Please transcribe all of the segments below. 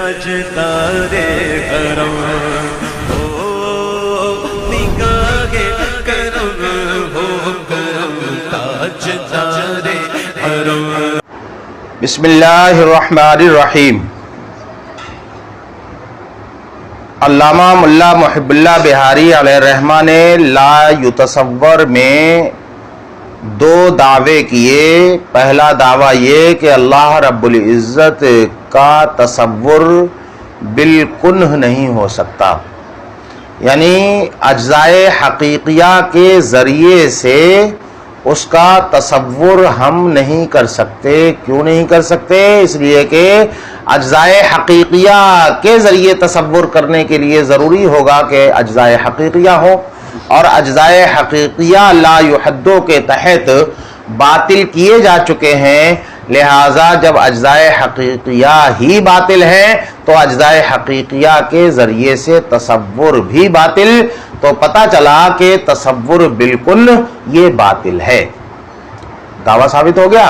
تاجدار حرم ہو، نگاہ کرم ہو کرم تاجدار حرم۔ بسم اللہ الرحمن الرحیم۔ علامہ ملا محب اللہ بہاری علیہ الرحمہ نے لا یتصور میں دو دعوے کیے۔ پہلا دعویٰ یہ کہ اللہ رب العزت کا تصور بالکنہ نہیں ہو سکتا، یعنی اجزائے حقیقیہ کے ذریعے سے اس کا تصور ہم نہیں کر سکتے۔ کیوں نہیں کر سکتے؟ اس لیے کہ اجزائے حقیقیہ کے ذریعے تصور کرنے کے لیے ضروری ہوگا کہ اجزائے حقیقیہ ہو، اور اجزائے حقیقیہ لا یحدو کے تحت باطل کیے جا چکے ہیں، لہٰذا جب اجزائے حقیقیہ ہی باطل ہیں تو اجزائے حقیقیہ کے ذریعے سے تصور بھی باطل، تو پتہ چلا کہ تصور بالکل یہ باطل ہے۔ دعویٰ ثابت ہو گیا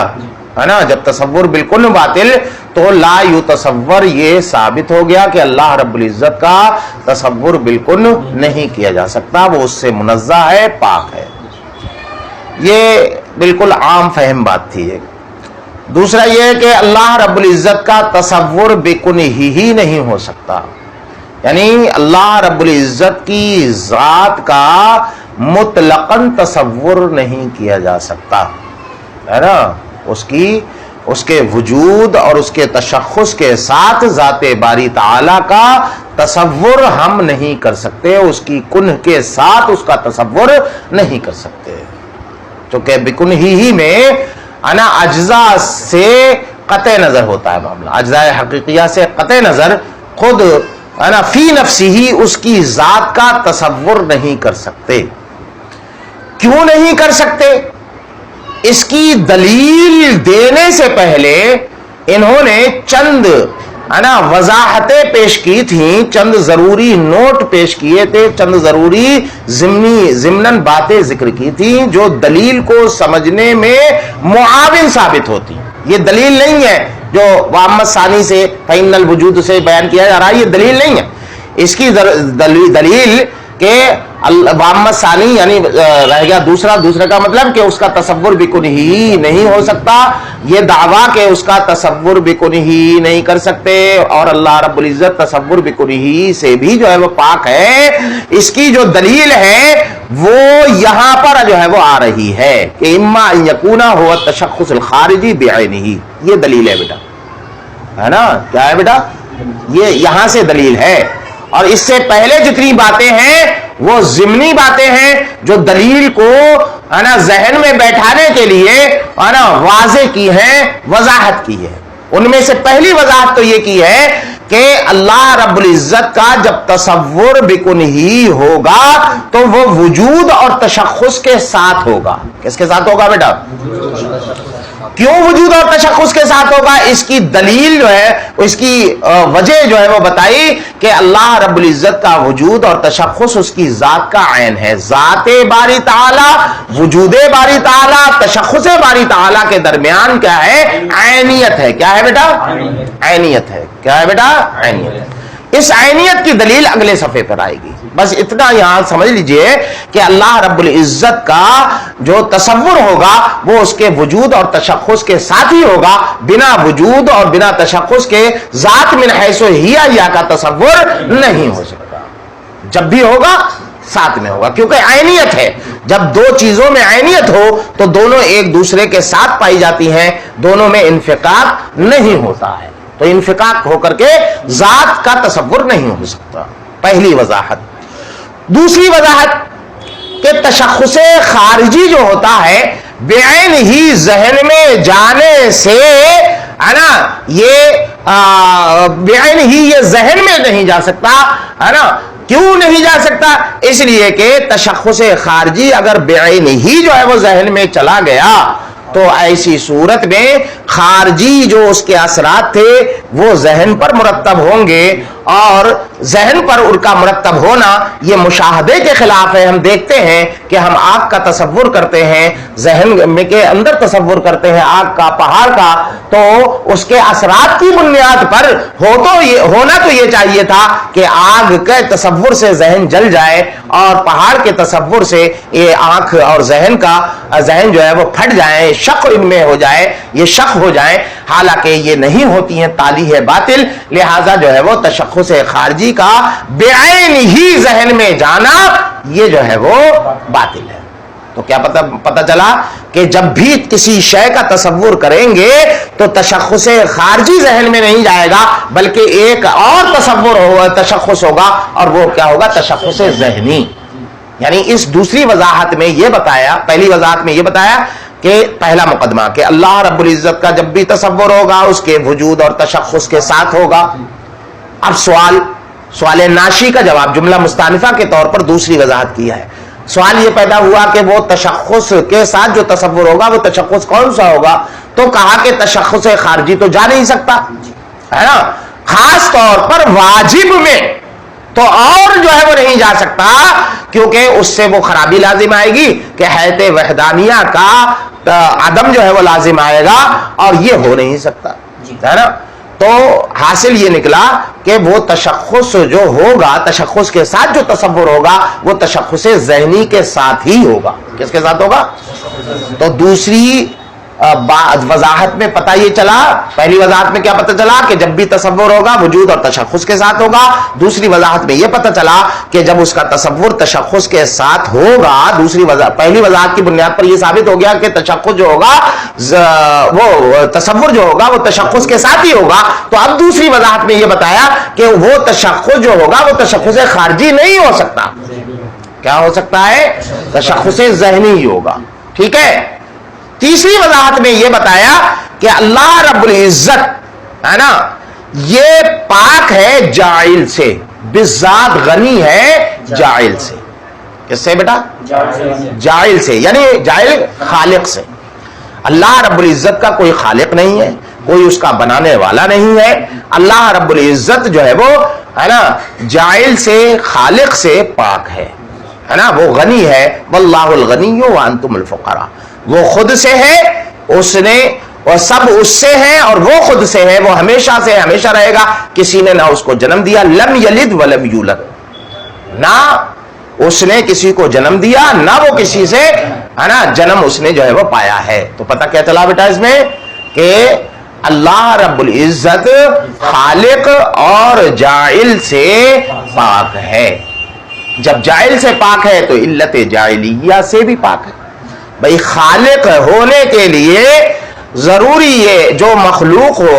ہے نا؟ جب تصور بالکل باطل تو لا یتصور یہ ثابت ہو گیا کہ اللہ رب العزت کا تصور بالکل نہیں کیا جا سکتا، وہ اس سے منزہ ہے، پاک ہے۔ یہ بالکل عام فہم بات تھی۔ دوسرا یہ کہ اللہ رب العزت کا تصور بکنہ ہی نہیں ہو سکتا، یعنی اللہ رب العزت کی ذات کا مطلقاً تصور نہیں کیا جا سکتا، ہے نا؟ اس کے وجود اور اس کے تشخص کے ساتھ ذات باری تعالی کا تصور ہم نہیں کر سکتے، اس کی کنہ کے ساتھ اس کا تصور نہیں کر سکتے، چونکہ بکنہ ہی میں انا اجزاء سے قطع نظر ہوتا ہے معاملہ، اجزاء حقیقیہ سے قطع نظر خود انا فی نفسی ہی اس کی ذات کا تصور نہیں کر سکتے۔ کیوں نہیں کر سکتے؟ اس کی دلیل دینے سے پہلے انہوں نے چند وضاحتیں پیش کی تھیں، چند ضروری نوٹ پیش کیے تھے، چند ضروری ضمناً باتیں ذکر کی تھیں جو دلیل کو سمجھنے میں معاون ثابت ہوتی۔ یہ دلیل نہیں ہے جو وامت ثانی سے فإن الوجود سے بیان کیا جا رہا ہے، یہ دلیل نہیں ہے۔ اس کی دلیل کہ وامت ثانی یعنی رہ گیا دوسرے کا مطلب کہ اس کا تصور بکنہ ہی نہیں ہو سکتا، یہ دعویٰ کہ اس کا تصور بکنہ ہی نہیں کر سکتے، اور اللہ رب العزت تصور بکنہ ہی سے بھی جو ہے وہ پاک ہے، اس کی جو دلیل ہے وہ یہاں پر جو ہے وہ آ رہی ہے کہ اما ان یکون هو التشخص الخارجی بعینہ، یہ دلیل ہے بیٹا، ہے نا؟ کیا ہے بیٹا؟ یہ یہاں سے دلیل ہے، اور اس سے پہلے جتنی باتیں ہیں وہ ضمنی باتیں ہیں جو دلیل کو ذہن میں بیٹھانے کے لیے واضح کی ہیں، وضاحت کی ہے۔ ان میں سے پہلی وضاحت تو یہ کی ہے کہ اللہ رب العزت کا جب تصور بکنہ ہی ہوگا تو وہ وجود اور تشخص کے ساتھ ہوگا۔ کس کے ساتھ ہوگا بیٹا؟ کیوں وجود اور تشخص کے ساتھ ہوگا؟ اس کی دلیل جو ہے، اس کی وجہ جو ہے وہ بتائی کہ اللہ رب العزت کا وجود اور تشخص اس کی ذات کا عین ہے۔ ذات باری تعالی، وجود باری تعالی، تشخص باری تعالی کے درمیان کیا ہے؟ عینیت ہے۔ کیا ہے بیٹا؟ عینیت ہے۔ کیا ہے بیٹا؟ عینیت ہے۔ اس عینیت کی دلیل اگلے صفحے پر آئے گی۔ بس اتنا یہاں سمجھ لیجئے کہ اللہ رب العزت کا جو تصور ہوگا وہ اس کے وجود اور تشخص کے ساتھ ہی ہوگا، بنا وجود اور بنا تشخص کے ذات من حیث ہیہ کا تصور نہیں ہو سکتا۔ جب بھی ہوگا ساتھ میں ہوگا، کیونکہ عینیت ہے۔ جب دو چیزوں میں عینیت ہو تو دونوں ایک دوسرے کے ساتھ پائی جاتی ہیں، دونوں میں انفکاک نہیں ہوتا ہے، تو انفکاک ہو کر کے ذات کا تصور نہیں ہو سکتا۔ پہلی وضاحت۔ دوسری وضاحت کہ تشخص خارجی جو ہوتا ہے بعین ہی ذہن میں جانے سے ہے نا، یہ بعین ہی یہ ذہن میں نہیں جا سکتا، ہے نا؟ کیوں نہیں جا سکتا؟ اس لیے کہ تشخص خارجی اگر بعین ہی جو ہے وہ ذہن میں چلا گیا تو ایسی صورت میں خارجی جو اس کے اثرات تھے وہ ذہن پر مرتب ہوں گے، اور ذہن پر ان کا مرتب ہونا یہ مشاہدے کے خلاف ہے۔ ہم دیکھتے ہیں کہ ہم آگ کا تصور کرتے ہیں، ذہن میں کے اندر تصور کرتے ہیں آگ کا، پہاڑ کا، تو اس کے اثرات کی بنیاد پر ہونا تو یہ چاہیے تھا کہ آگ کے تصور سے ذہن جل جائے اور پہاڑ کے تصور سے یہ آنکھ اور ذہن جو ہے وہ پھٹ جائے، شک ان میں ہو جائے، یہ شک ہو جائے، حالانکہ یہ نہیں ہوتی ہیں، تالی ہے باطل۔ لہذا جو ہے وہ تشخص خارجی کا بعین ہی ذہن میں جانا یہ جو ہے وہ باطل ہے۔ تو کیا پتہ چلا کہ جب بھی کسی شے کا تصور کریں گے تو تشخص خارجی ذہن میں نہیں جائے گا، بلکہ ایک اور تصور ہوگا، تشخص ہوگا، اور وہ کیا ہوگا؟ تشخص ذہنی۔ یعنی اس دوسری وضاحت میں یہ بتایا، پہلی وضاحت میں یہ بتایا کہ پہلا مقدمہ کہ اللہ رب العزت کا جب بھی تصور ہوگا اس کے وجود اور تشخص کے ساتھ ہوگا۔ اب سوال ناشی کا جواب جملہ مستانفہ کے طور پر دوسری وضاحت کیا ہے۔ سوال یہ پیدا ہوا کہ وہ تشخص کے ساتھ جو تصور ہوگا وہ تشخص کون سا ہوگا؟ تو کہا کہ تشخص خارجی تو جا نہیں سکتا ہے نا، خاص طور پر واجب میں تو اور جو ہے وہ نہیں جا سکتا، کیونکہ اس سے وہ خرابی لازم آئے گی کہ حیات وحدانیہ کا عدم جو ہے وہ لازم آئے گا، اور یہ ہو نہیں سکتا ہے نا۔ تو حاصل یہ نکلا کہ وہ تشخص جو ہوگا، تشخص کے ساتھ جو تصور ہوگا وہ تشخص ذہنی کے ساتھ ہی ہوگا۔ کس کے ساتھ ہوگا؟ تو دوسری وضاحت میں پتہ یہ چلا، پہلی وضاحت میں کیا پتہ چلا کہ جب بھی تصور ہوگا وجود اور تشخص کے ساتھ ہوگا۔ دوسری وضاحت میں یہ پتہ چلا کہ جب اس کا تصور تشخص کے ساتھ ہوگا، پہلی وضاحت کی بنیاد پر یہ ثابت ہو گیا کہ تشخص جو ہوگا وہ تصور جو ہوگا وہ تشخص کے ساتھ ہی ہوگا، تو اب دوسری وضاحت میں یہ بتایا کہ وہ تشخص جو ہوگا وہ تشخص خارجی نہیں ہو سکتا۔ کیا ہو سکتا ہے؟ تشخص ذہنی ہی ہوگا۔ ٹھیک ہے۔ تیسری وضاحت میں یہ بتایا کہ اللہ رب العزت ہے نا یہ پاک ہے جاعل سے، بالذات غنی ہے جاعل سے۔ کس سے بیٹا؟ جاعل سے، یعنی جاعل خالق سے۔ اللہ رب العزت کا کوئی خالق نہیں ہے، کوئی اس کا بنانے والا نہیں ہے۔ اللہ رب العزت جو ہے وہ ہے نا جاعل سے، خالق سے پاک ہے نا، وہ غنی ہے۔ واللہ الغنی وانتم الفقراء، وہ خود سے ہے، اس نے اور سب اس سے ہے، اور وہ خود سے ہے، وہ ہمیشہ سے ہمیشہ رہے گا۔ کسی نے نہ اس کو جنم دیا، لم یلد ولم یولد، نہ اس نے کسی کو جنم دیا، نہ وہ کسی سے ہے نا جنم اس نے جو ہے وہ پایا ہے۔ تو پتہ کیا چلا بیٹا اس میں کہ اللہ رب العزت خالق اور جاعل سے پاک ہے۔ جب جاعل سے پاک ہے تو علت جاعلیہ سے بھی پاک ہے۔ بھائی خالق ہونے کے لیے ضروری ہے جو مخلوق ہو،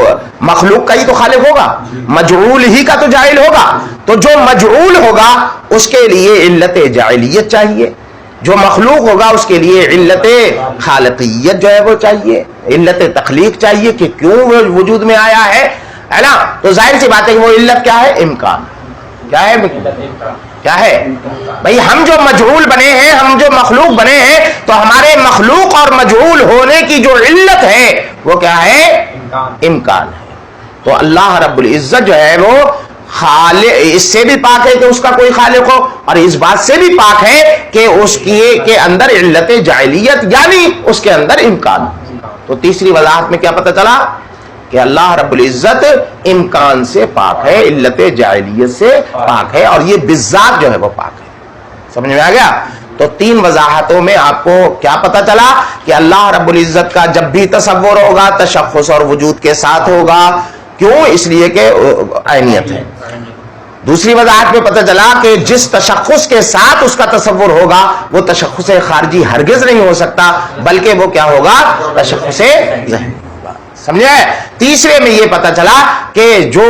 مخلوق کا ہی تو خالق ہوگا، مجعول ہی کا تو جاعل ہوگا، تو جو مجعول ہوگا اس کے لیے علت جاعلیت چاہیے، جو مخلوق ہوگا اس کے لیے علت خالقیت جو ہے وہ چاہیے، علت تخلیق چاہیے کہ کیوں وہ وجود میں آیا ہے نا۔ تو ظاہر سی بات ہے کہ وہ علت کیا ہے؟ امکان۔ کیا ہے؟ کیا ہے بھائی؟ ہم جو مجعول بنے ہیں، ہم جو مخلوق بنے ہیں، تو ہمارے مخلوق اور مجعول ہونے کی جو علت ہے وہ کیا ہے؟ امکان ہے۔ تو اللہ رب العزت جو ہے وہ خالق، اس سے بھی پاک ہے کہ اس کا کوئی خالق ہو، اور اس بات سے بھی پاک ہے کہ اس کے اندر علت جاعلیت یعنی اس کے اندر امکان۔ تو تیسری وضاحت میں کیا پتہ چلا کہ اللہ رب العزت امکان سے پاک ہے، علت جاعلیت سے پاک ہے، اور یہ بالذات جو ہے وہ پاک ہے۔ سمجھ میں آ گیا؟ تو تین وضاحتوں میں آپ کو کیا پتہ چلا کہ اللہ رب العزت کا جب بھی تصور ہوگا تشخص اور وجود کے ساتھ ہوگا۔ کیوں؟ اس لیے کہ عینیت ہے۔ دوسری وضاحت میں پتہ چلا کہ جس تشخص کے ساتھ اس کا تصور ہوگا وہ تشخص خارجی ہرگز نہیں ہو سکتا، بلکہ وہ کیا ہوگا؟ تشخص ذہنی۔ سمجھے؟ تیسرے میں یہ پتہ چلا کہ جو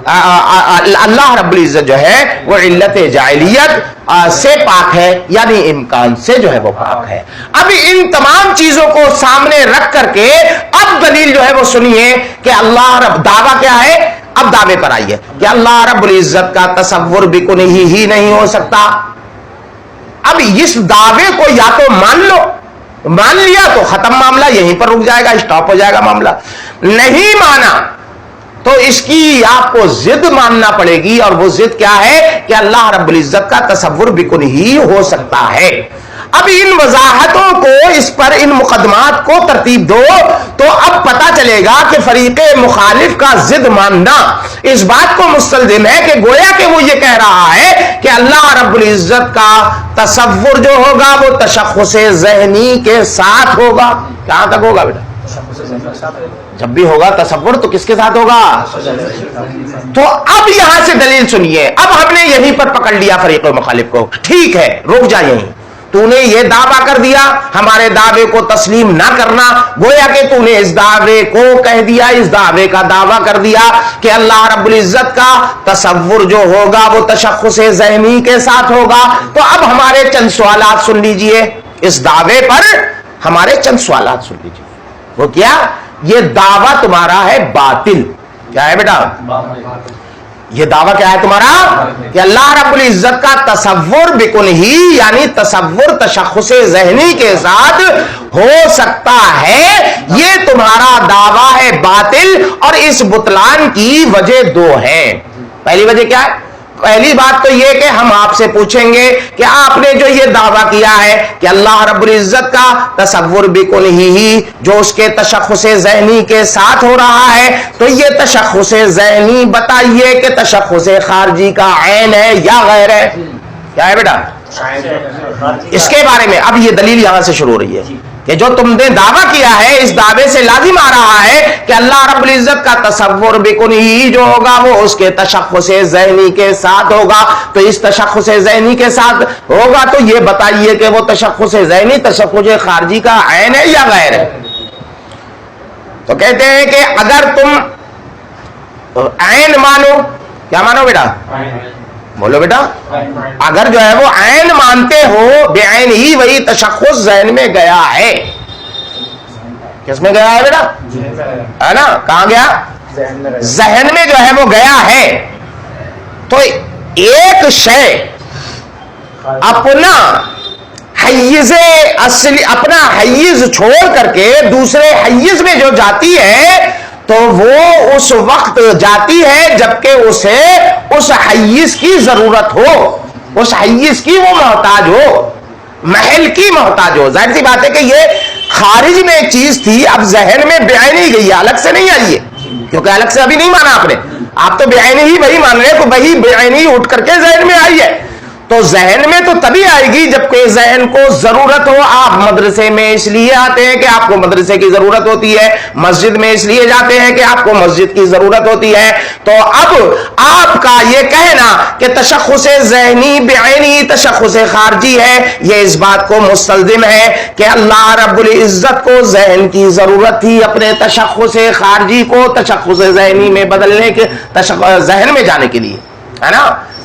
اللہ رب العزت جو ہے وہ علت جاعلیت سے پاک ہے، یعنی امکان سے جو ہے وہ پاک ہے۔ اب ان تمام چیزوں کو سامنے رکھ کر کے اب دلیل جو ہے وہ سنیے کہ اللہ رب، دعویٰ کیا ہے؟ اب دعوے پر آئیے کہ اللہ رب العزت کا تصور بکنہ ہی نہیں ہو سکتا۔ اب اس دعوے کو یا تو مان لو، مان لیا تو ختم معاملہ، یہیں پر رک جائے گا، اسٹاپ ہو جائے گا معاملہ۔ نہیں مانا تو اس کی آپ کو ضد ماننا پڑے گی، اور وہ ضد کیا ہے کہ اللہ رب العزت کا تصور بکن ہی ہو سکتا ہے۔ اب ان وضاحتوں کو، اس پر ان مقدمات کو ترتیب دو تو اب پتا چلے گا کہ فریق مخالف کا ضد ماننا اس بات کو مستلزم ہے کہ گویا کہ وہ یہ کہہ رہا ہے کہ اللہ رب العزت کا تصور جو ہوگا وہ تشخص ذہنی کے ساتھ ہوگا۔ کہاں تک ہوگا بیٹا؟ جب بھی ہوگا تصور تو کس کے ساتھ ہوگا؟ تو اب یہاں سے دلیل سنیے۔ اب ہم نے یہیں پر پکڑ لیا فریق مخالف کو، ٹھیک ہے رک جا یہیں، تو نے یہ دعویٰ کر دیا، ہمارے دعوے کو تسلیم نہ کرنا، گویا کہ تو نے اس دعوے کو کہہ دیا، اس دعوے کا دعویٰ کر دیا کہ اللہ رب العزت کا تصور جو ہوگا وہ تشخص ذہنی کے ساتھ ہوگا۔ تو اب ہمارے چند سوالات سن لیجئے، اس دعوے پر ہمارے چند سوالات سن لیجئے۔ وہ کیا؟ یہ دعویٰ تمہارا ہے باطل۔ کیا ہے بیٹا؟ یہ دعویٰ کیا ہے تمہارا؟ کہ اللہ رب العزت کا تصور بکن ہی، یعنی تصور تشخص ذہنی کے ساتھ ہو سکتا ہے، یہ تمہارا دعویٰ ہے باطل، اور اس بطلان کی وجہ دو ہے۔ پہلی وجہ کیا ہے؟ پہلی بات تو یہ کہ ہم آپ سے پوچھیں گے کہ آپ نے جو یہ دعویٰ کیا ہے کہ اللہ رب العزت کا تصور بکن ہی جو اس کے تشخص ذہنی کے ساتھ ہو رہا ہے، تو یہ تشخص ذہنی بتائیے کہ تشخص خارجی کا عین ہے یا غیر ہے؟ کیا ہے بیٹا؟ اس کے بارے میں اب یہ دلیل یہاں سے شروع ہو رہی ہے کہ جو تم نے دعویٰ کیا ہے، اس دعوے سے لازم آ رہا ہے کہ اللہ رب العزت کا تصور بکن ہی جو ہوگا وہ اس کے تشخص ذہنی کے ساتھ ہوگا۔ تو اس تشخص ذہنی کے ساتھ ہوگا تو یہ بتائیے کہ وہ تشخص ذہنی تشخص خارجی کا عین ہے یا غیر ہے؟ تو کہتے ہیں کہ اگر تم عین مانو، کیا مانو بیٹا؟ بولو بیٹا، اگر جو ہے وہ عین مانتے ہو، بے عین ہی وہی تشخص ذہن میں گیا ہے۔ کس میں گیا ہے بیٹا؟ ہے نا؟ کہاں گیا؟ ذہن میں جو ہے وہ گیا ہے۔ تو ایک شے اپنا حیز اصلی، اپنا حیز چھوڑ کر کے دوسرے حیز میں جو جاتی ہے تو وہ اس وقت جاتی ہے جبکہ اسے اس حیز کی ضرورت ہو، اس حیز کی وہ محتاج ہو، محل کی محتاج ہو۔ ظاہر سی بات ہے کہ یہ خارج میں ایک چیز تھی، اب ذہن میں بے عین ہی گئی ہے، الگ سے نہیں آئی ہے، کیونکہ الگ سے ابھی نہیں مانا آپ نے، آپ تو بے عین ہی وہی مان رہے ہیں کہ وہی بے عین ہی اٹھ کر کے ذہن میں آئی ہے۔ تو ذہن میں تو تبھی آئے گی جب کہ ذہن کو ضرورت ہو۔ آپ مدرسے میں اس لیے آتے ہیں کہ آپ کو مدرسے کی ضرورت ہوتی ہے، مسجد میں اس لیے جاتے ہیں کہ آپ کو مسجد کی ضرورت ہوتی ہے۔ تو اب آپ کا یہ کہنا کہ تشخص ذہنی بعینی تشخص خارجی ہے، یہ اس بات کو مستلزم ہے کہ اللہ رب العزت کو ذہن کی ضرورت تھی اپنے تشخص خارجی کو تشخص ذہنی میں بدلنے کے، ذہن میں جانے کے لیے، ہے نا،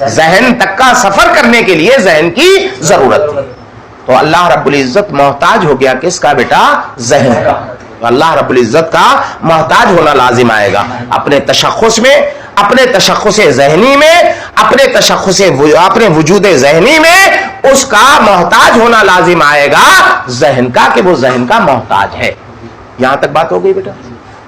ذہن تک کا سفر کرنے کے لیے ذہن کی ضرورت تھی۔ تو اللہ رب العزت محتاج ہو گیا کس کا بیٹا؟ ذہن کا۔ اللہ رب العزت کا محتاج ہونا لازم آئے گا اپنے تشخص میں، اپنے تشخص ذہنی میں، اپنے وجود ذہنی میں اس کا محتاج ہونا لازم آئے گا ذہن کا، کہ وہ ذہن کا محتاج ہے۔ یہاں تک بات ہو گئی بیٹا؟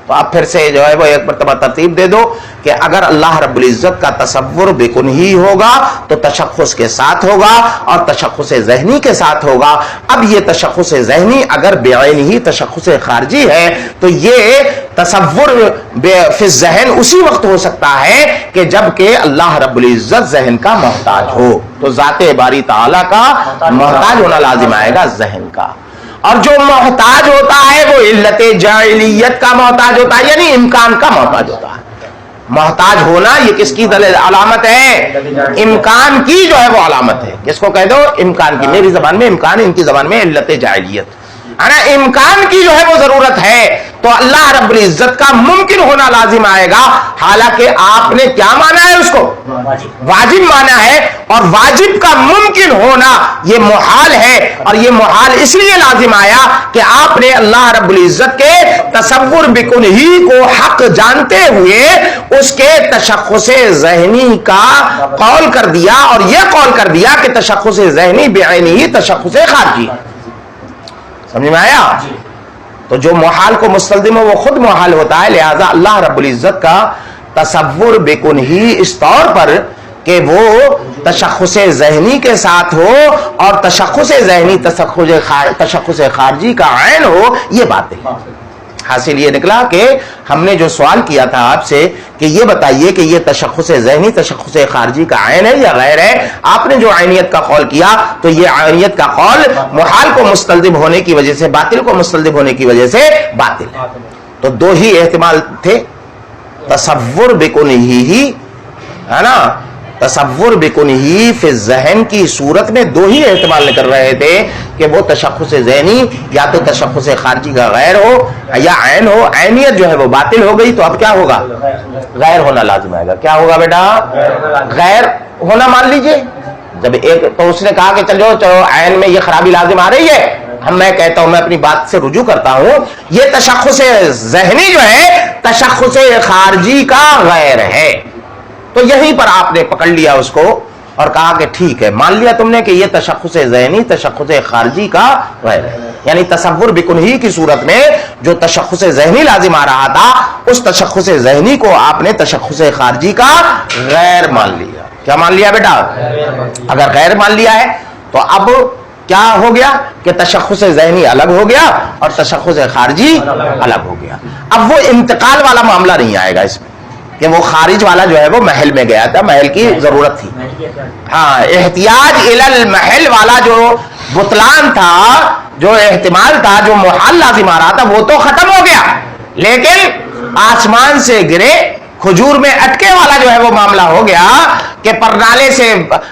تو آپ پھر سے جو ہے وہ ایک مرتبہ ترتیب دے دو کہ اگر اللہ رب العزت کا تصور بکن ہی ہوگا تو تشخص کے ساتھ ہوگا اور تشخص ذہنی کے ساتھ ہوگا۔ اب یہ تشخص ذہنی اگر بے عین ہی تشخص خارجی ہے تو یہ تصور فی الذہن اسی وقت ہو سکتا ہے کہ جب کہ اللہ رب العزت ذہن کا محتاج ہو، تو ذات باری تعالیٰ کا محتاج ہونا لازم آئے گا ذہن کا۔ اور جو محتاج ہوتا ہے وہ علت جاہلیت کا محتاج ہوتا ہے، یعنی امکان کا محتاج ہوتا ہے۔ محتاج ہونا یہ کس کی علامت ہے؟ امکان کی جو ہے وہ علامت ہے۔ کس کو کہہ دو؟ امکان کی۔ میری زبان میں امکان، ان کی زبان میں علت جاہلیت، ہے نا، امکان کی جو ہے وہ ضرورت ہے تو اللہ رب العزت کا ممکن ہونا لازم آئے گا۔ حالانکہ آپ نے کیا مانا ہے؟ اس کو واجب مانا ہے، اور واجب کا ممکن ہونا یہ محال ہے، اور یہ محال اس لیے لازم آیا کہ آپ نے اللہ رب العزت کے تصور بکن ہی کو حق جانتے ہوئے اس کے تشخص ذہنی کا قول کر دیا، اور یہ قول کر دیا کہ تشخص ذہنی بعینی تشخص خارجی۔ سمجھ میں آیا؟ تو جو محال کو مستلزم ہو وہ خود محال ہوتا ہے، لہذا اللہ رب العزت کا تصور بکن ہی اس طور پر کہ وہ تشخص ذہنی کے ساتھ ہو اور تشخص ذہنی تشخص خارجی کا عین ہو، یہ بات ہے۔ حاصل یہ نکلا کہ ہم نے جو سوال کیا تھا آپ سے کہ یہ بتائیے کہ یہ تشخص ذہنی تشخص خارجی کا عین ہے یا غیر ہے، آپ نے جو عینیت کا قول کیا تو یہ عینیت کا قول محال کو مستلزم ہونے کی وجہ سے، باطل کو مستلزم ہونے کی وجہ سے باطل ہے۔ تو دو ہی احتمال تھے، تصور بکن ہی ہے نا، تصور بکن ہی فی الذہن کی صورت میں دو ہی احتمال نکل رہے تھے کہ وہ تشخص ذہنی یا تو تشخص خارجی کا غیر ہو یا عین ہو۔ عینیت جو ہے وہ باطل ہو گئی تو اب کیا ہوگا؟ غیر ہونا لازم آئے گا۔ کیا ہوگا بیٹا؟ غیر ہونا مان لیجئے۔ جب ایک تو اس نے کہا کہ چلو عین میں یہ خرابی لازم آ رہی ہے، میں کہتا ہوں، میں اپنی بات سے رجوع کرتا ہوں، یہ تشخص ذہنی جو ہے تشخص خارجی کا غیر ہے۔ تو یہیں پر آپ نے پکڑ لیا اس کو اور کہا کہ ٹھیک ہے، مان لیا تم نے کہ یہ تشخص ذہنی تشخص خارجی کا غیر ہے، یعنی تصور بکن ہی کی صورت میں جو تشخص ذہنی لازم آ رہا تھا اس تشخص ذہنی کو آپ نے تشخص خارجی کا غیر مان لیا۔ کیا مان لیا بیٹا؟ اگر غیر مان لیا ہے تو اب کیا ہو گیا کہ تشخص ذہنی الگ ہو گیا اور تشخص خارجی الگ ہو گیا۔ اب وہ انتقال والا معاملہ نہیں آئے گا اس میں کہ وہ خارج والا جو ہے وہ محل میں گیا تھا، محل کی ضرورت تھی۔ ہاں، احتیاج الی المحل والا جو بطلان تھا، جو احتمال تھا، جو محال لازم آ رہا تھا، وہ تو ختم ہو گیا، لیکن آسمان سے گرے کھجور میں اٹکے والا جو ہے وہ معاملہ ہو گیا کہ پرنالے سے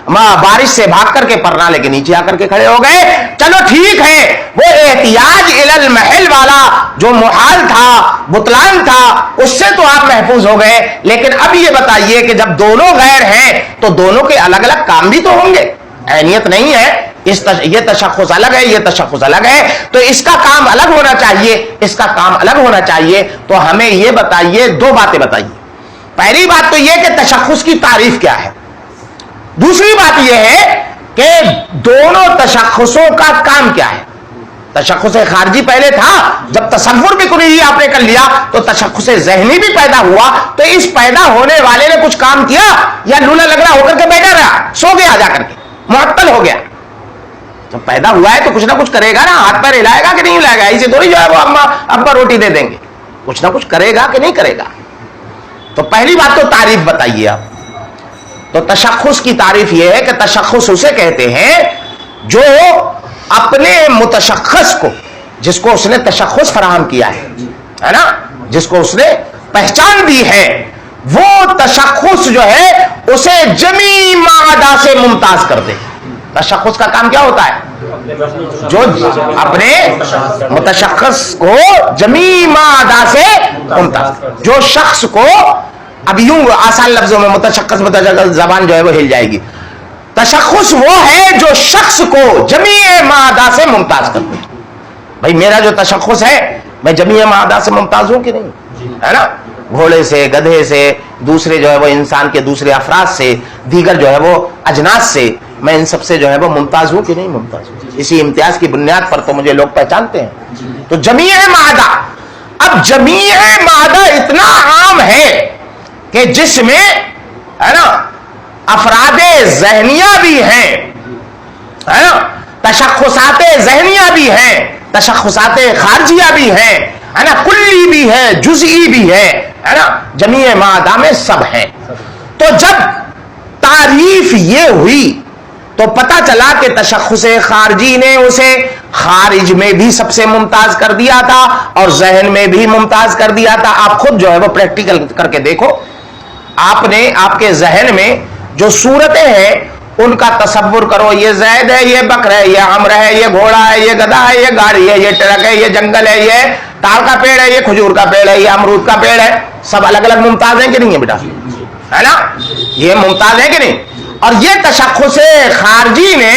بارش سے بھاگ کر کے پرنالے کے نیچے آ کر کے کھڑے ہو گئے۔ چلو ٹھیک ہے، وہ احتیاج الی المحل والا جو محال تھا، بطلان تھا، اس سے تو آپ محفوظ ہو گئے، لیکن اب یہ بتائیے کہ جب دونوں غیر ہیں تو دونوں کے الگ الگ کام بھی تو ہوں گے۔ عینیت نہیں ہے، یہ تشخص الگ ہے، یہ تشخص الگ ہے، تو اس کا کام الگ ہونا چاہیے، اس کا کام الگ ہونا چاہیے۔ تو ہمیں یہ بتائیے، دو باتیں بتائیے۔ پہلی بات تو یہ کہ تشخص کی تعریف کیا ہے، دوسری بات یہ ہے کہ دونوں تشخصوں کا کام کیا ہے۔ تشخص خارجی پہلے تھا، جب تصور بھی کوئی آپ نے کر لیا تو تشخص ذہنی بھی پیدا ہوا، تو اس پیدا ہونے والے نے کچھ کام کیا یا لولا لگڑا ہو کر کے بیٹھا رہا، سو گیا جا کر کے، معطل ہو گیا۔ جب پیدا ہوا ہے تو کچھ نہ کچھ کرے گا نا، ہاتھ پیر ہلائے گا کہ نہیں ہلائے گا، اسے تھوڑی جو ہے وہ ابا روٹی دے دیں گے، کچھ نہ کچھ کرے گا کہ نہیں کرے گا۔ تو پہلی بات تو تعریف بتائیے آپ۔ تو تشخص کی تعریف یہ ہے کہ تشخص اسے کہتے ہیں جو اپنے متشخص کو، جس کو اس نے تشخص فراہم کیا ہے نا، جس کو اس نے پہچان دی ہے، وہ تشخص جو ہے اسے جمیع مادہ سے ممتاز کر دے۔ تشخص کا کام کیا ہوتا ہے؟ جو اپنے متشخص کو جمیع مادہ سے ممتاز، جو شخص کو، اب یوں آسان لفظوں میں متشخص زبان جو ہے وہ ہل جائے گی، تشخص وہ ہے جو شخص کو جمیع مادہ سے ممتاز کر دے۔ بھائی میرا جو تشخص ہے میں جمیع مادہ سے ممتاز ہوں کہ نہیں، ہے نا، گھوڑے سے، گدھے سے، دوسرے جو ہے وہ انسان کے دوسرے افراد سے، دیگر جو ہے وہ اجناس سے، میں ان سب سے جو ہے وہ ممتاز ہوں کہ نہیں ممتاز ہوں؟ اسی امتیاز کی بنیاد پر تو مجھے لوگ پہچانتے ہیں۔ تو جمیع مادہ، اب جمیع مادہ اتنا عام ہے کہ جس میں ہے نا افراد ذہنیہ بھی ہیں، ہے نا، تشخصات ذہنیہ بھی ہیں، تشخصات خارجیہ بھی ہیں، ہے نا، کلی بھی ہے، جزئی بھی ہے نا، جمیع مادہ میں سب ہیں۔ تو جب تعریف یہ ہوئی تو پتا چلا کہ تشخص خارجی نے اسے خارج میں بھی سب سے ممتاز کر دیا تھا اور ذہن میں بھی ممتاز کر دیا تھا۔ آپ خود جو ہے وہ پریکٹیکل کر کے دیکھو، آپ نے آپ کے ذہن میں جو صورتیں ہیں ان کا تصور کرو، یہ زید ہے، یہ بکر ہے، یہ عمر ہے، یہ گھوڑا ہے، یہ گدھا ہے، یہ گاڑی ہے، یہ ٹرک ہے، یہ جنگل ہے، یہ تار کا پیڑ ہے، یہ کھجور کا پیڑ ہے، یہ امرود کا پیڑ ہے، سب الگ الگ ممتاز ہیں کہ نہیں ہے بیٹا، ہے نا، یہ ممتاز ہے کہ نہیں؟ اور یہ تشخص خارجی نے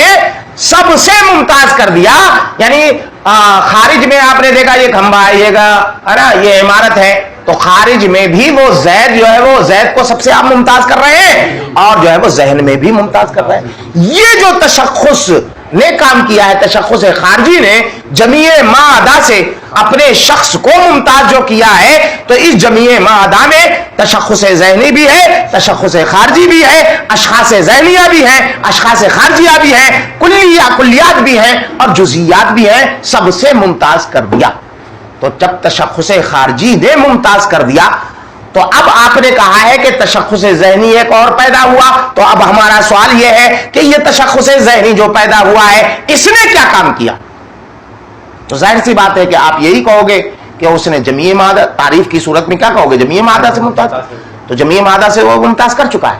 سب سے ممتاز کر دیا، یعنی خارج میں آپ نے دیکھا یہ کھمبا ہے، یہ ہے نا، یہ عمارت ہے، تو خارج میں بھی وہ زید جو ہے وہ زید کو سب سے آپ ممتاز کر رہے ہیں اور جو ہے وہ ذہن میں بھی ممتاز کر رہے ہیں۔ یہ جو تشخص نے کام کیا ہے, تشخص خارجی نے جمیع مادا سے اپنے شخص کو ممتاز جو کیا ہے, تو اس جمیع مادا میں تشخص ذہنی بھی ہے, تشخص خارجی بھی ہے, اشخاص ذہنیہ بھی ہیں, اشخاص خارجیہ بھی ہیں, کلیات بھی ہیں اور جزیات بھی ہیں, سب سے ممتاز کر دیا. تو جب تشخص خارجی نے ممتاز کر دیا تو اب آپ نے کہا ہے کہ تشخص ذہنی ایک اور پیدا ہوا, تو اب ہمارا سوال یہ ہے کہ یہ تشخص ذہنی جو پیدا ہوا ہے اس نے کیا کام کیا؟ تو ظاہر سی بات ہے کہ آپ یہی کہو گے کہ اس نے جمیع مادہ, تعریف کی صورت میں کیا کہو گے, جمیع مادہ سے ممتاز. تو جمیع مادہ سے وہ ممتاز کر چکا ہے,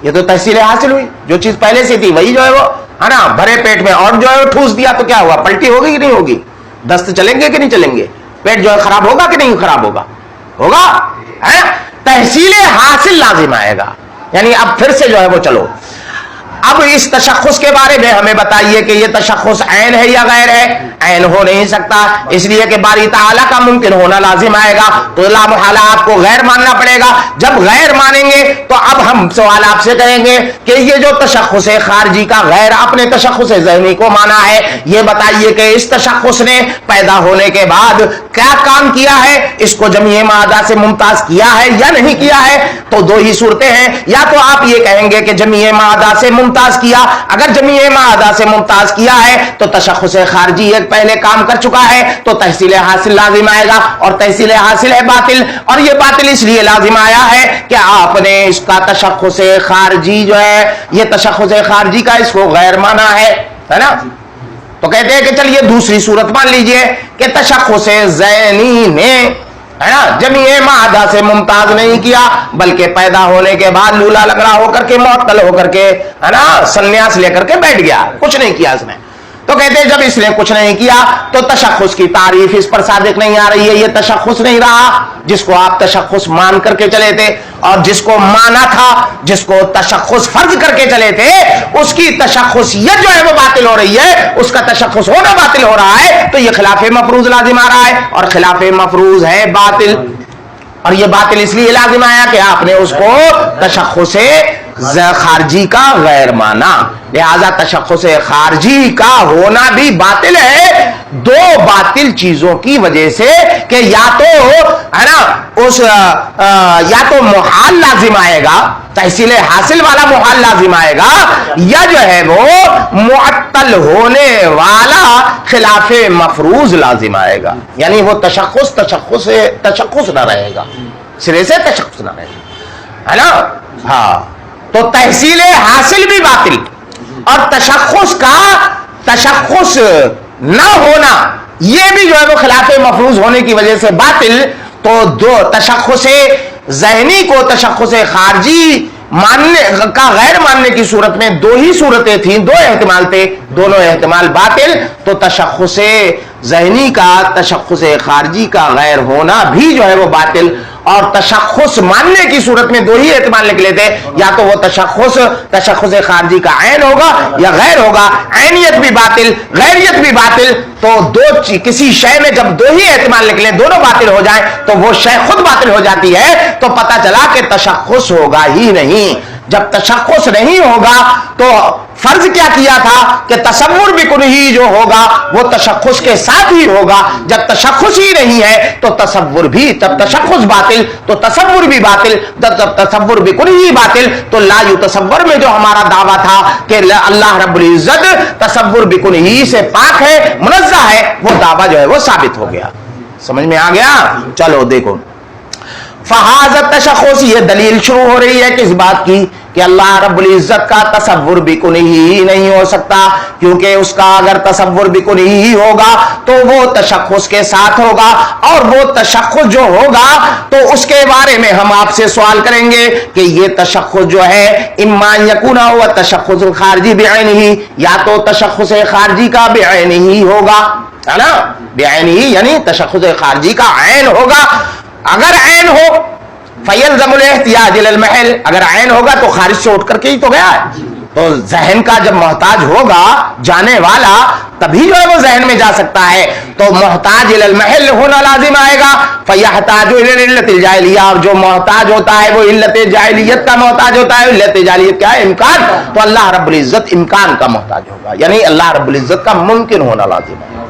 یہ تو تحصیل حاصل ہوئی. جو چیز پہلے سے تھی وہی جو ہے وہ ہے نا بھرے پیٹ میں اور جو ہے وہ ٹھوس دیا تو کیا ہوا, پلٹی ہوگی کہ نہیں ہوگی, دست چلیں گے کہ نہیں چلیں گے, پیٹ جو ہے خراب ہوگا کہ نہیں خراب ہوگا, ہوگا. تحصیل حاصل لازم آئے گا. یعنی اب پھر سے جو ہے وہ چلو, اب اس تشخص کے بارے میں ہمیں بتائیے کہ یہ تشخص عین ہے یا غیر ہے. عین ہو نہیں سکتا, اس لیے کہ باری تعالیٰ کا ممکن ہونا لازم آئے گا, تو لا محالہ آپ کو غیر ماننا پڑے گا. جب غیر مانیں گے تو اب ہم سوال آپ سے کریں گے کہ یہ جو تشخص خارجی کا غیر اپنے تشخص ذہنی کو مانا ہے, یہ بتائیے کہ اس تشخص نے پیدا ہونے کے بعد کیا کام کیا ہے, اس کو جمیع مادہ سے ممتاز کیا ہے یا نہیں کیا ہے. تو دو ہی صورتیں ہیں, یا تو آپ یہ کہیں گے کہ جمیع مادہ سے ممتاز کیا. اگر جمیع مادہ سے ممتاز کیا ہے تو تشخص خارجی ایک پہلے کام کر چکا ہے, تو تحصیل حاصل لازم آئے گا, اور تحصیل حاصل ہے باطل, اور یہ باطل اس لیے لازم آیا ہے کہ آپ نے اس کا تشخص خارجی جو ہے, یہ تشخص خارجی کا اس کو غیر مانا ہے نا. تو کہتے ہیں کہ چلیے دوسری صورت مان لیجئے کہ تشخص ذہنی نے ہے نا جمیع مادہ سے ممتاز نہیں کیا, بلکہ پیدا ہونے کے بعد لولا لنگڑا ہو کر کے, معطل ہو کر کے, ہے نا سنیاس لے کر کے بیٹھ گیا, کچھ نہیں کیا اس نے. تو کہتے ہیں جب اس نے کچھ نہیں کیا تو تشخص کی تعریف اس پر صادق نہیں آ رہی ہے, یہ تشخص نہیں رہا جس کو آپ تشخص مان کر کے چلے تھے, اور جس کو مانا تھا, جس کو تشخص فرض کر کے چلے تھے, اس کی تشخصیت جو ہے وہ باطل ہو رہی ہے, اس کا تشخص ہونا باطل ہو رہا ہے. تو یہ خلاف مفروض لازم آ رہا ہے, اور خلاف مفروض ہے باطل, اور یہ باطل اس لیے لازم آیا کہ آپ نے اس کو تشخص خارجی کا غیر مانا, لہذا تشخص خارجی کا ہونا بھی باطل ہے دو باطل چیزوں کی وجہ سے, کہ یا تو ہے نا اس یا تو محال لازم آئے گا, تحصیل حاصل والا محال لازم آئے گا, یا جو ہے وہ معطل ہونے والا خلاف مفروض لازم آئے گا. یعنی وہ تشخص نہ رہے گا, سرے سے تشخص نہ رہے گا, ہے نا. ہاں, تو تحصیل حاصل بھی باطل, اور تشخص کا تشخص نہ ہونا یہ بھی جو ہے وہ خلاف مفروض ہونے کی وجہ سے باطل. تو دو تشخص ذہنی کو تشخص خارجی ماننے کا غیر ماننے کی صورت میں دو ہی صورتیں تھیں, دو احتمال تھے, دونوں احتمال باطل. تو تشخص ذہنی کا تشخص خارجی کا غیر ہونا بھی جو ہے وہ باطل, اور تشخص ماننے کی صورت میں دو ہی احتمال نکلے تھے, یا تو وہ تشخص خارجی کا عین ہوگا یا غیر ہوگا. عینیت بھی باطل, غیریت بھی باطل. تو کسی شے میں جب دو ہی احتمال نکلے, دونوں باطل ہو جائیں, تو وہ شے خود باطل ہو جاتی ہے. تو پتہ چلا کہ تشخص ہوگا ہی نہیں. جب تشخص نہیں ہوگا تو فرض کیا کیا تھا کہ تصور بکن ہی جو ہوگا وہ تشخص کے ساتھ ہی ہوگا. جب تشخص ہی نہیں ہے تو تصور بھی, تب تشخص باطل تو تصور بھی باطل, جب تصور بکن ہی باطل تو لا یتصور میں جو ہمارا دعویٰ تھا کہ اللہ رب العزت تصور بکن ہی سے پاک ہے, منزہ ہے, وہ دعویٰ جو ہے وہ ثابت ہو گیا. سمجھ میں آ گیا؟ چلو دیکھو, فحاظت تشخص, یہ دلیل شروع ہو رہی ہے کس بات کی, کہ اللہ رب العزت کا تصور بھی کن ہی نہیں ہو سکتا, کیونکہ اس کا اگر تصور بھی کن ہی ہوگا تو وہ تشخص کے ساتھ ہوگا, اور وہ تشخص جو ہوگا تو اس کے بارے میں ہم آپ سے سوال کریں گے کہ یہ تشخص جو ہے اما یکون ہوا تشخص خارجی بعینہ, یا تو تشخص خارجی کا بعینہ ہوگا, ہے نا, بعینہ یعنی تشخص خارجی کا عین ہوگا. اگر عین ہو فیلزم الاحتیاج الی المحل, اگر عین ہوگا تو خارج سے اٹھ کر کے ہی تو گیا ہے, تو ذہن کا جب محتاج ہوگا جانے والا تبھی جو ہے وہ ذہن میں جا سکتا ہے. تو محتاج الی المحل ہونا لازم آئے گا. فیحتاج الی العلت الجاہلیہ، اور جو محتاج ہوتا ہے وہ علت جاہلیت کا محتاج ہوتا ہے. علت جاہلیت کیا ہے؟ امکان. تو اللہ رب العزت امکان کا محتاج ہوگا، یعنی اللہ رب العزت کا ممکن ہونا لازم ہے،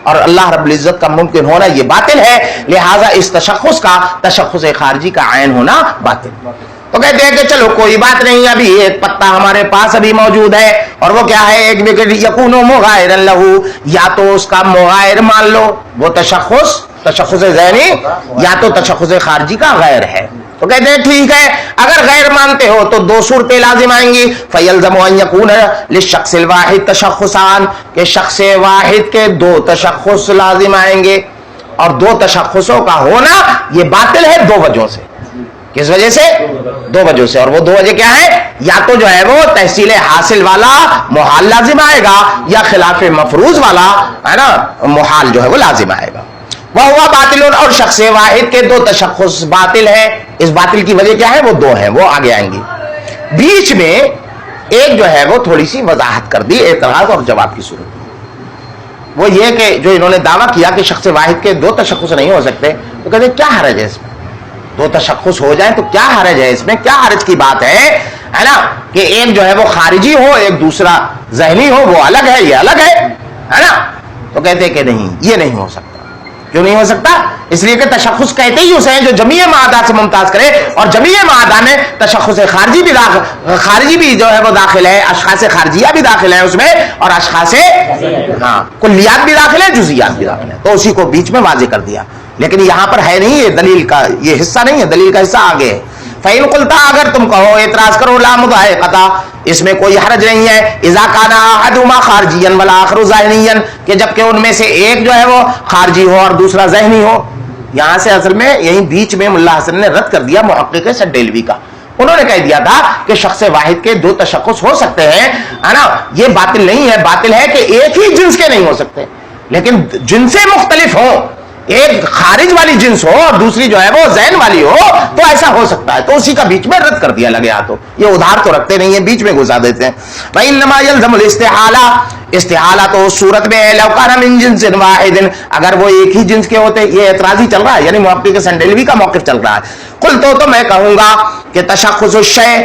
اور اللہ رب العزت کا ممکن ہونا یہ باطل ہے. لہذا اس تشخص کا، تشخص خارجی کا عین ہونا باطل. تو کہتے ہیں کہ چلو کوئی بات نہیں، ابھی ایک پتا ہمارے پاس ابھی موجود ہے، اور وہ کیا ہے؟ ایک وکٹ یکون مغائرا لہو، یا تو اس کا مغائر مان لو، وہ تشخص ذہنی، یا تو تشخص خارجی کا غیر ہے. تو کہتے ہیں ٹھیک ہے، اگر غیر مانتے ہو تو دو صورتیں لازم آئیں گی. فیلزم ان یکون للشخص الواحد تشخصان، کہ شخص واحد کے دو تشخص لازم آئیں گے، اور دو تشخصوں کا ہونا یہ باطل ہے دو وجہوں سے. کس وجہ سے؟ دو وجہ سے. اور وہ دو وجہ کیا ہے؟ یا تو جو ہے وہ تحصیل حاصل والا محال لازم آئے گا، یا خلاف مفروض والا ہے نا محال جو ہے وہ لازم آئے گا. وہ ہوا باطل، اور شخص واحد کے دو تشخص باطل ہے. اس باطل کی وجہ کیا ہے؟ وہ دو ہیں، وہ آگے آئیں گی. بیچ میں ایک جو ہے وہ تھوڑی سی وضاحت کر دی اعتراض اور جواب کی صورت میں. وہ یہ کہ جو انہوں نے دعویٰ کیا کہ شخص واحد کے دو تشخص نہیں ہو سکتے، تو کہتے ہیں کیا حرج ہے اس میں؟ دو تشخص ہو جائیں تو کیا حرج ہے اس میں؟ کیا حرج کی بات ہے نا؟ کہ ایک جو ہے وہ خارجی ہو، ایک دوسرا ذہنی ہو، وہ الگ ہے، یہ الگ ہے نا؟ تو کہتے ہیں کہ نہیں، یہ نہیں ہو سکتا. کیوں نہیں ہو سکتا؟ اس لیے کہ تشخص کہتے ہی اسے ہیں جو جمیع معادہ سے ممتاز کرے، اور جمیع معادہ میں تشخص خارجی بھی جو ہے وہ داخل ہے، اشخاص خارجیہ بھی داخل ہے اس میں، اور اشخاص کلیات بھی داخل ہے، جزیات بھی داخل ہے. تو اسی کو بیچ میں واضح کر دیا. لیکن یہاں پر ہے نہیں، یہ دلیل کا یہ حصہ نہیں ہے، دلیل کا حصہ آگے ہے. فَإِن قُلْتَ، اگر تم کہو، اعتراض کرو، لا مضاحقۃ، اس میں کوئی حرج نہیں ہے. اذا كان احدهما خارجيا والآخر ذہنيا، کہ جبکہ ان میں سے ایک جو ہے وہ خارجی ہو اور دوسرا ذہنی ہو. یہاں سے اصل میں یہیں بیچ میں ملا حسن نے رد کر دیا محقق سڈیلوی کا. انہوں نے کہہ دیا تھا کہ شخص واحد کے دو تشخص ہو سکتے ہیں، ہے نا؟ یہ باطل نہیں ہے. باطل ہے کہ ایک ہی جنس کے نہیں ہو سکتے، لیکن جنسیں مختلف ہوں، ایک خارج والی جنس ہو اور دوسری جو ہے وہ ذہن والی ہو، تو ایسا ہو سکتا ہے. تو اسی کا بیچ میں رد کر دیا لگے ہاتھوں. یہ ادھار تو رکھتے نہیں ہیں، بیچ میں گھسا دیتے ہیں. فَإِنَّمَا يَلْزَمُ الْإِسْتِحَالَةَ، استحالہ تو اس صورت میں ہے، لَوْ كَانَ مِن جِنْسٍ وَاحِدٍ، اگر وہ ایک ہی جنس کے ہوتے. یہ اعتراضی چل رہا ہے، یعنی محقق سنڈیلوی کا موقف چل رہا ہے. قلت تو میں کہوں گا کہ تشخص الشیء،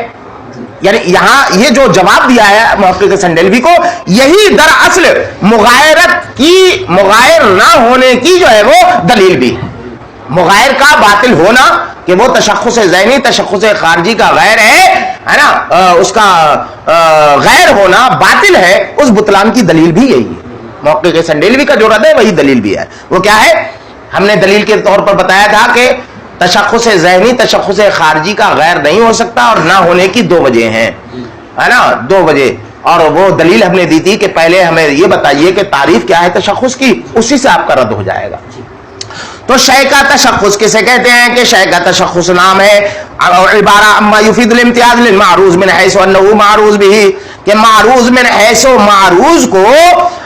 یعنی یہاں یہ جو جواب دیا ہے محقق سنڈیلوی کو، یہی دراصل مغائرت کی، مغائر نہ ہونے کی جو ہے وہ دلیل بھی. مغائر کا باطل ہونا کہ وہ تشخص ذہنی تشخص خارجی کا غیر ہے نا، اس کا غیر ہونا باطل ہے، اس بطلان کی دلیل بھی یہی ہے. محقق سنڈیلوی کا جو رد ہے وہی دلیل بھی ہے. وہ کیا ہے؟ ہم نے دلیل کے طور پر بتایا تھا کہ تشخص ذہنی تشخص خارجی کا غیر نہیں ہو سکتا، اور نہ ہونے کی دو وجہ ہیں، ہے نا؟ دو وجہ. اور وہ دلیل ہم نے دی تھی کہ پہلے ہمیں یہ بتائیے کہ تعریف کیا ہے تشخص کی، اسی سے آپ کا رد ہو جائے گا. تو شے کا تشخص کسے کہتے ہیں؟ کہ شے کا تشخص نام ہے عبارہ اما یفید الامتیاز للمعروض من حیث انه معروض به، کہ معروض من حیث معروض کو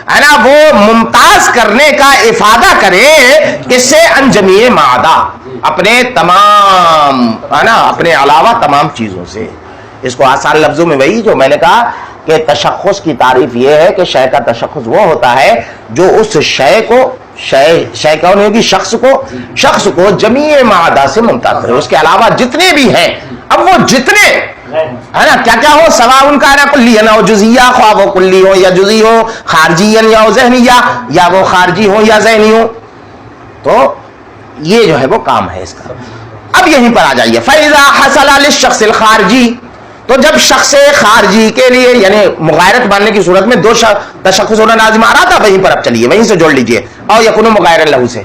ہے نا وہ ممتاز کرنے کا افادہ کرے، کس سے؟ ان جمیع معادہ، اپنے تمام ہے نا اپنے علاوہ تمام چیزوں سے. اس کو آسان لفظوں میں وہی جو میں نے کہا کہ تشخص کی تعریف یہ ہے کہ شے کا تشخص وہ ہوتا ہے جو اس شے کو، شے کون ہوگی؟ شخص کو جمیع معادہ سے ممتاز کرے، اس کے علاوہ جتنے بھی ہیں. اب وہ جتنے ہے نا کیا کیا ہو، سوا ان کا نا کلی ہو جزیہ، خواہ وہ کلی ہو یا جزی ہو، خارجی یا ذہنیہ، یا وہ خارجی ہو یا ذہنی ہو. تو یہ جو ہے وہ کام ہے اس کا. اب یہیں پر آ جائیے. فَإِذَا حَصَلَ لِلشَّخْصِ الْخَارِجِ، تو جب شخص خارجی کے لیے یعنی مغایرت ماننے کی صورت میں دو تشخص ہونا لازم آ رہا تھا، وہیں پر اب چلیے وہیں سے جوڑ لیجئے. اور یکون مغایرا لہو سے،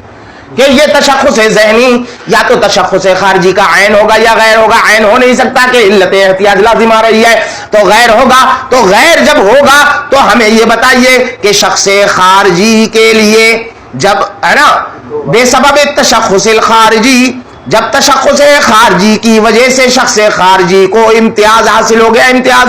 کہ یہ تشخص ذہنی یا تو تشخص خارجی کا عین ہوگا یا غیر ہوگا. عین ہو نہیں سکتا کہ علت احتیاج لازم آ رہی ہے، تو غیر ہوگا. تو غیر جب ہوگا تو ہمیں یہ بتائیے کہ شخص خارجی کے لیے جب ہے نا بے سبب تشخص الخارجی، جب تشخص خارجی کی وجہ سے شخص خارجی کو امتیاز حاصل ہو گیا، امتیاز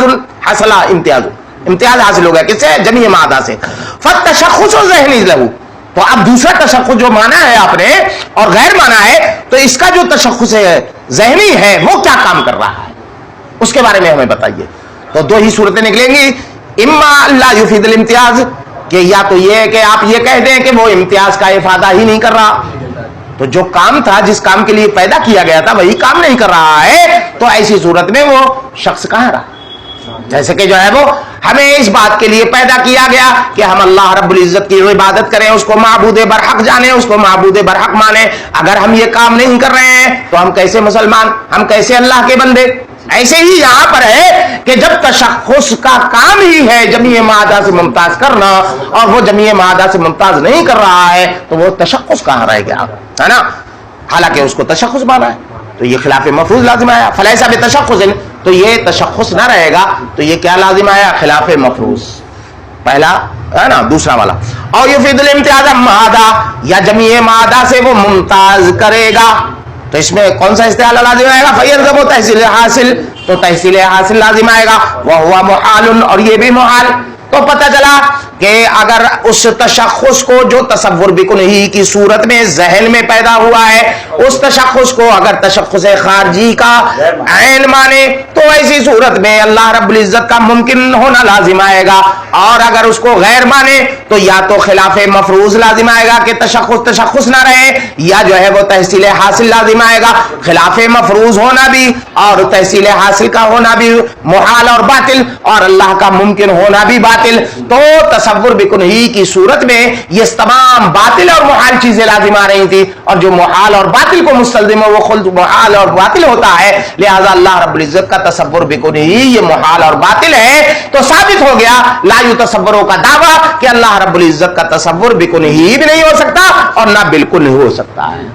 حاصل ہو گیا کس سے؟ جمیع معادہ سے. فالتشخص ذہنی لہو، تو اب دوسرا تشخص جو مانا ہے آپ نے اور غیر مانا ہے، تو اس کا جو تشخص ذہنی ہے وہ کیا کام کر رہا ہے، اس کے بارے میں ہمیں بتائیے. تو دو ہی صورتیں نکلیں گی، اما اللہ یفید الامتیاز، کہ یا تو یہ ہے کہ آپ یہ کہہ دیں کہ وہ امتیاز کا افادہ ہی نہیں کر رہا، تو جو کام تھا جس کام کے لیے پیدا کیا گیا تھا وہی کام نہیں کر رہا ہے، تو ایسی صورت میں وہ شخص کہاں رہا؟ جیسے کہ جو ہے وہ ہمیں اس بات کے لیے پیدا کیا گیا کہ ہم اللہ رب العزت کی عبادت کریں، اس کو معبود برحق جانیں، اس کو معبود برحق مانیں۔ اگر ہم یہ کام نہیں کر رہے ہیں تو ہم کیسے مسلمان، ہم کیسے اللہ کے بندے؟ ایسے ہی یہاں پر ہے کہ جب تشخص کا کام ہی ہے جمیع مادہ سے ممتاز کرنا، اور وہ جمیع مادہ سے ممتاز نہیں کر رہا ہے، تو وہ تشخص کہاں رہ گیا، ہے نا؟ حالانکہ اس کو تشخص مانا ہے، تو یہ خلاف مفروض لازم آیا، فلیسا بتشخص، تو یہ تشخص نہ رہے گا تو یہ کیا لازم آیا؟ خلاف مفروض، پہلا ہے نا، دوسرا والا۔ اور یفید الامتیاز مادہ، یا جمیع مادہ سے وہ ممتاز کرے گا، تو اس میں کون سا استعارہ لازم آئے گا؟ فیلزم تحصیل حاصل، تو تحصیل حاصل لازم آئے گا، وہو محال، اور یہ بھی محال۔ تو پتہ چلا کہ اگر اس تشخص کو جو تصور بکنہی کی صورت میں ذہن میں پیدا ہوا ہے، اس تشخص کو اگر تشخص خارجی کا عین مانے تو ایسی صورت میں اللہ رب العزت کا ممکن ہونا لازم آئے گا، اور اگر اس کو غیر مانے تو یا تو خلاف مفروض لازم آئے گا کہ تشخص نہ رہے، یا جو ہے وہ تحصیل حاصل لازم آئے گا۔ خلاف مفروض ہونا بھی اور تحصیل حاصل کا ہونا بھی محال اور باطل، اور اللہ کا ممکن ہونا بھی باطل۔ تو تصور بکنہی کی صورت میں یہ تمام باطل اور محال چیزیں لازم آ رہی تھی، اور جو محال اور باطل کو مستلزم ہے وہ خود محال اور باطل ہوتا ہے، لہذا اللہ رب العزت کا تصور بکنہی یہ محال اور باطل ہے، تو ثابت ہو گیا لا یتصوروں کا دعویٰ کہ اللہ رب العزت کا تصور بکنہی بھی نہیں ہو سکتا اور نہ بالکل نہیں ہو سکتا ہے۔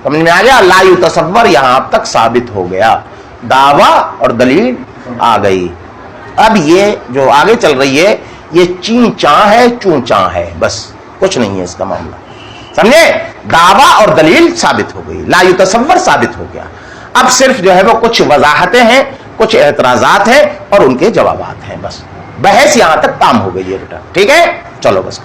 سمجھ میں آ گیا؟ لا یتصور یہاں اب تک ثابت ہو گیا، دعویٰ اور دلیل آ گئی۔ اب یہ جو آگے چل رہی ہے یہ چین چاں ہے، چون چاں ہے، بس کچھ نہیں ہے اس کا معاملہ، سمجھے؟ دعویٰ اور دلیل ثابت ہو گئی، لا یتصور ثابت ہو گیا، اب صرف جو ہے وہ کچھ وضاحتیں ہیں، کچھ اعتراضات ہیں اور ان کے جوابات ہیں، بس بحث یہاں تک تام ہو گئی ہے بیٹا، ٹھیک ہے؟ چلو بس